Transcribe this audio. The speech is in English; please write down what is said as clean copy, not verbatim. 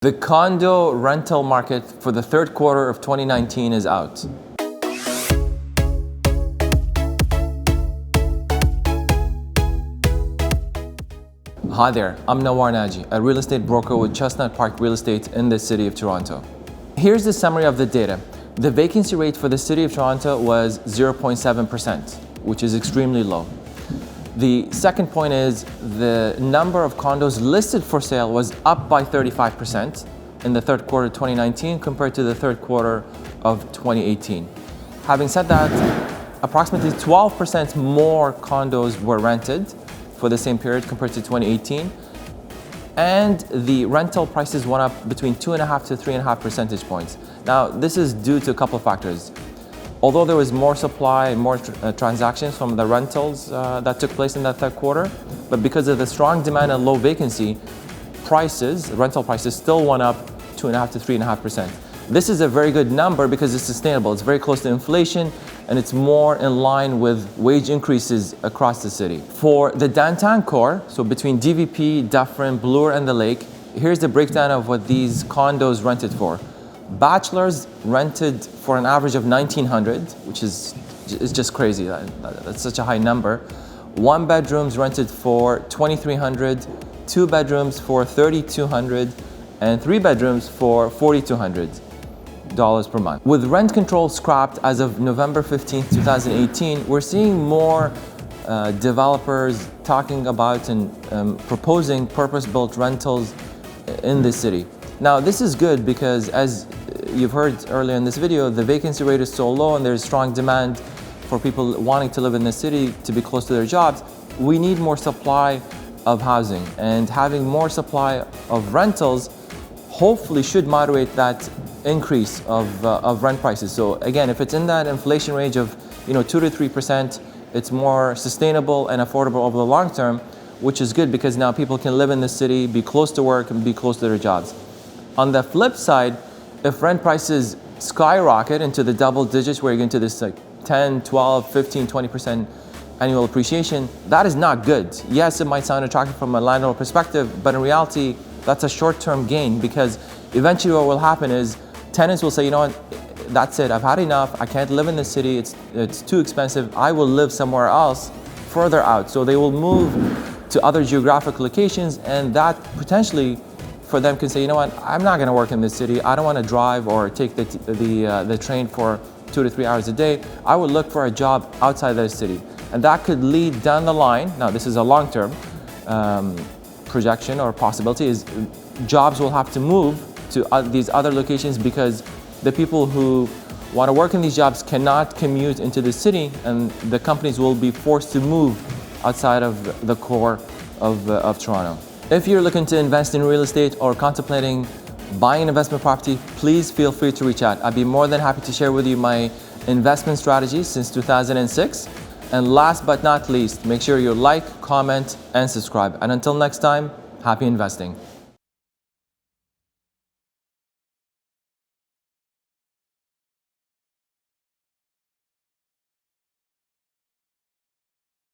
The condo rental market for the third quarter of 2019 is out. Hi there, I'm Nawar Naji, a real estate broker with Chestnut Park Real Estate in the city of Toronto. Here's the summary of the data. The vacancy rate for the city of Toronto was 0.7%, which is extremely low. The second point is the number of condos listed for sale was up by 35% in the third quarter of 2019 compared to the third quarter of 2018. Having said that, approximately 12% more condos were rented for the same period compared to 2018. And the rental prices went up between 2.5 to 3.5 percentage points. Now, this is due to a couple of factors. Although there was more supply and more transactions from the rentals that took place in that third quarter, but because of the strong demand and low vacancy, rental prices still went up 2.5 to 3.5%. This is a very good number because it's sustainable. It's very close to inflation and it's more in line with wage increases across the city. For the downtown core, so between DVP, Dufferin, Bloor and the Lake, here's the breakdown of what these condos rented for. Bachelors rented for an average of $1,900, which is just crazy. That's such a high number. One bedrooms rented for $2,300, two bedrooms for $3,200, and three bedrooms for $4,200 per month. With rent control scrapped as of November 15, 2018, we're seeing more developers talking about and proposing purpose-built rentals in the city. Now, this is good because, as you've heard earlier in this video, the vacancy rate is so low and there's strong demand for people wanting to live in the city to be close to their jobs. We need more supply of housing, and having more supply of rentals hopefully should moderate that increase of rent prices. So again, if it's in that inflation range of 2 to 3%, it's more sustainable and affordable over the long term, which is good because now people can live in the city, be close to work and be close to their jobs. On the flip side, if rent prices skyrocket into the double digits where you get into this 10, 12, 15, 20% annual appreciation, that is not good. Yes, it might sound attractive from a landlord perspective, but in reality, that's a short-term gain because eventually what will happen is tenants will say, you know what, that's it, I've had enough, I can't live in the city, it's too expensive, I will live somewhere else further out. So they will move to other geographic locations, and that potentially for them can say, you know what, I'm not gonna work in this city, I don't wanna drive or take the train for 2 to 3 hours a day, I would look for a job outside the city. And that could lead down the line, now this is a long-term projection or possibility, is jobs will have to move to these other locations because the people who want to work in these jobs cannot commute into the city, and the companies will be forced to move outside of the core of Toronto. If you're looking to invest in real estate or contemplating buying an investment property, please feel free to reach out. I'd be more than happy to share with you my investment strategies since 2006. And last but not least, make sure you like, comment, and subscribe. And until next time, happy investing.